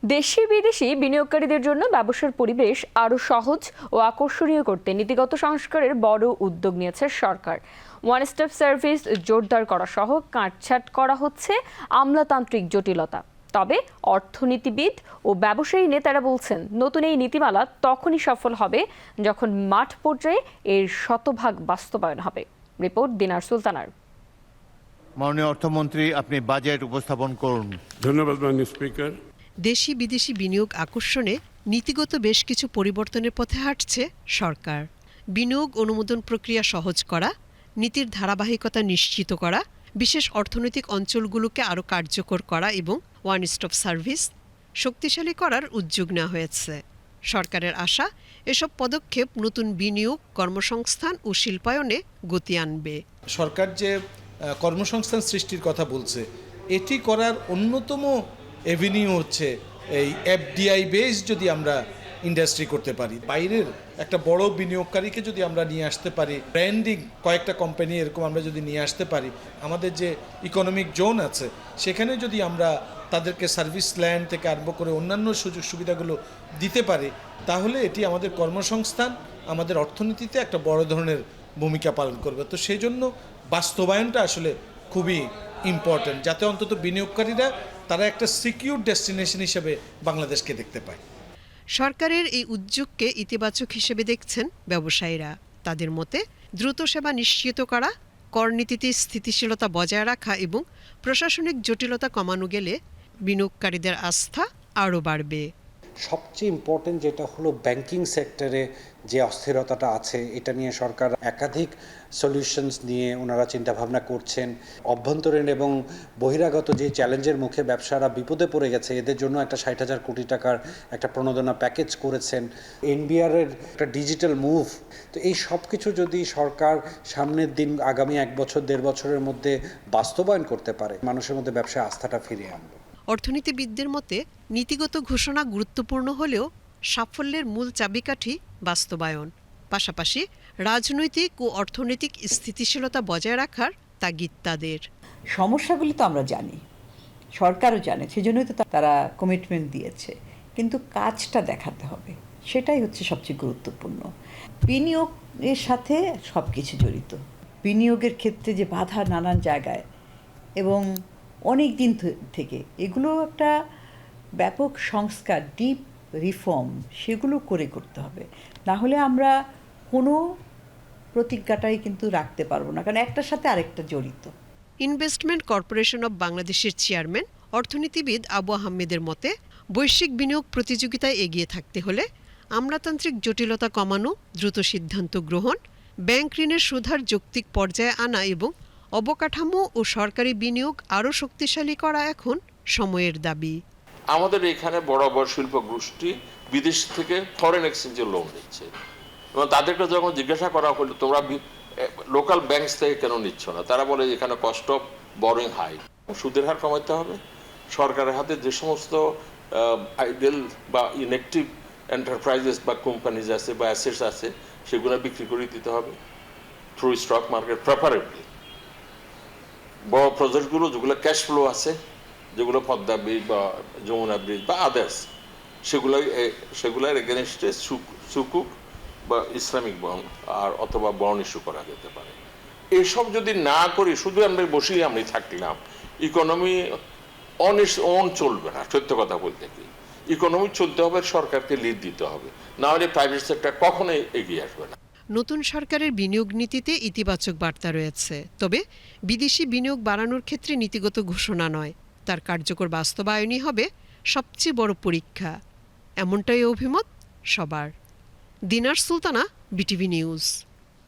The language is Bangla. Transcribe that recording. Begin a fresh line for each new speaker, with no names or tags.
দেশি বিদেশি বিনিয়োগকারীদের জন্য ব্যবসার পরিবেশ আরও সহজ ও আকর্ষণীয় করতে নীতিগত সংস্কারের বড় উদ্যোগ নিয়েছে সরকার। ওয়ান স্টপ সার্ভিস জোরদার করা সহ কাটছাঁট করা হচ্ছে আমলাতান্ত্রিক জটিলতা। তবে অর্থনীতিবিদ ও ব্যবসায়ী নেতারা বলছেন, নতুন এই নীতিমালা তখনই সফল হবে যখন মাঠ পর্যায়ে এর শতভাগ বাস্তবায়ন হবে। রিপোর্ট দিনার সুলতানার।
মাননীয় অর্থমন্ত্রী, আপনি বাজেট উপস্থাপন করুন।
ধন্যবাদ মাননীয় স্পিকার।
দেশি বিদেশি বিনিয়োগ আকর্ষণে নীতিগত বেশ কিছু পরিবর্তনের পথে হাঁটছে সরকার। বিনিয়োগ অনুমোদন প্রক্রিয়া সহজ করা, নীতির ধারাবাহিকতা নিশ্চিত করা, বিশেষ অর্থনৈতিক অঞ্চলগুলোকে আরও কার্যকর করা এবং ওয়ান স্টপ সার্ভিস শক্তিশালী করার উদ্যোগ নেওয়া হয়েছে। সরকারের আশা, এসব পদক্ষেপ নতুন বিনিয়োগ, কর্মসংস্থান ও শিল্পায়নে গতি আনবে।
সরকার যে কর্মসংস্থান সৃষ্টির কথা বলছে, এটি করার অন্যতম এভিনিউ হচ্ছে এই এফডিআই বেস যদি আমরা ইন্ডাস্ট্রি করতে পারি, বাইরের একটা বড় বিনিয়োগকারীকে যদি আমরা নিয়ে আসতে পারি, ব্র্যান্ডিং কয়েকটা কোম্পানি এরকম আমরা যদি নিয়ে আসতে পারি, আমাদের যে ইকোনমিক জোন আছে সেখানে যদি আমরা তাদেরকে সার্ভিস ল্যান্ড থেকে আরম্ভ করে অন্যান্য সুযোগ সুবিধাগুলো দিতে পারি, তাহলে এটি আমাদের কর্মসংস্থান, আমাদের অর্থনীতিতে একটা বড় ধরনের ভূমিকা পালন করবে। তো সেই জন্য বাস্তবায়নটা আসলে খুবই ইম্পর্ট্যান্ট, যাতে অন্তত বিনিয়োগকারীরা তারা একটা সিকিউর ডেস্টিনেশন হিসেবে বাংলাদেশকে দেখতে পায়।
সরকারের এই উদ্যোগকে ইতিবাচক হিসেবে দেখছেন ব্যবসায়ীরা। তাদের মতে, দ্রুত সেবা নিশ্চিত করা, করনীতিতে স্থিতিশীলতা বজায় রাখা এবং প্রশাসনিক জটিলতা কমানো গেলে বিনিয়োগকারীদের আস্থা আরও বাড়বে।
সবচেয়ে ইম্পর্টেন্ট যেটা হলো ব্যাংকিং সেক্টরে যে অস্থিরতাটা আছে, এটা নিয়ে সরকার একাধিক সলিউশনস নিয়ে ওনারা চিন্তাভাবনা করছেন। অভ্যন্তরীণ এবং বহিরাগত যে চ্যালেঞ্জের মুখে ব্যবসারা বিপদে পড়ে গেছে, এদের জন্য একটা 60,000 কোটি টাকার একটা প্রণোদনা প্যাকেজ করেছেন। এনবিআর এর একটা ডিজিটাল মুভ। তো এই সব কিছু যদি সরকার সামনের দিন আগামী 1 বছর 1.5 বছরের মধ্যে বাস্তবায়ন করতে পারে, মানুষের মধ্যে ব্যবসায় আস্থাটা ফিরিয়ে আনবে।
অর্থনীতিবিদদের মতে, নীতিগত ঘোষণা গুরুত্বপূর্ণ হলেও সাফল্যের মূল চাবিকাঠি বাস্তবায়ন। পাশাপাশি রাজনৈতিক ও অর্থনৈতিক স্থিতিশীলতা বজায় রাখার তাগিদ তাদের।
সমস্যাগুলি তো আমরা জানি, সরকারও জানে, সেজন্যই তো তারা কমিটমেন্ট দিয়েছে, কিন্তু কাজটা দেখাতে হবে, সেটাই হচ্ছে সবচেয়ে গুরুত্বপূর্ণ। বিনিয়োগের সাথে সব কিছু জড়িত। বিনিয়োগের ক্ষেত্রে যে বাধা নানান জায়গায় এবং অনেক দিন থেকে, এগুলো একটা ব্যাপক সংস্কার, ডিপ রিফর্ম, সেগুলো করতে হবে। না হলে আমরা কোনো প্রতিজ্ঞাটাই কিন্তু রাখতে পারবো না, কারণ একটার সাথে আরেকটা জড়িত।
ইনভেস্টমেন্ট কর্পোরেশন অব বাংলাদেশের চেয়ারম্যান অর্থনীতিবিদ আবু আহমেদের মতে, বৈশ্বিক বিনিয়োগ প্রতিযোগিতায় এগিয়ে থাকতে হলে আমলাতান্ত্রিক জটিলতা কমানো, দ্রুত সিদ্ধান্ত গ্রহণ, ব্যাংক ঋণের সুদহার যৌক্তিক পর্যায়ে আনা এবং অবকাঠামো ও সরকারি বিনিয়োগ আরও শক্তিশালী করা এখন সময়ের দাবি।
আমাদের এখানে বড় বড় শিল্প গোষ্ঠী বিদেশ থেকে ফরেন এক্সচেঞ্জের লোন নিচ্ছে, এবং তাদেরকে যখন জিজ্ঞাসা করা হলো তোমরা লোকাল ব্যাংক থেকে কেন নিচ্ছ না, তারা বলে এখানে কস্ট অফ বরোইং হাই। সুদের হার কমাতে হবে, সরকারের হাতে যে সমস্ত আইডেল বা ইনঅ্যাক্টিভ এন্টারপ্রাইজেস বা কোম্পানিজ আছে বা অ্যাসেটস আছে, সেগুলো বিক্রি করে দিতে হবে থ্রু স্টক মার্কেট প্রেফারেবলি। বড় প্রজেক্টগুলো যেগুলো ক্যাশ ফ্লো আছে, যেগুলো পদ্মা ব্রিজ বা যমুনা ব্রিজ বা আদার্স, সেগুলোর এগেনস্টে সুকুক বা ইসলামিক বন্ড আর অথবা বন্ড ইস্যু করা যেতে পারে। এসব যদি না করি, শুধু আমরা বসেই আমি থাকলাম, ইকোনমি অন চলবে না। সত্য কথা বলতে কি, ইকোনমি চলতে হবে, সরকারকে লিড দিতে হবে, না হলে প্রাইভেট সেক্টর কখনোই এগিয়ে আসবে না।
নতুন সরকারের বিনিয়োগ নীতিতে ইতিবাচক বার্তা রয়েছে, তবে বিদেশি বিনিয়োগ বাড়ানোর ক্ষেত্রে নীতিগত ঘোষণা নয়, তার কার্যকর বাস্তবায়নই হবে সবচেয়ে বড় পরীক্ষা। এমনটাই অভিমত সবার। দিনার সুলতানা, বিটিভি নিউজ।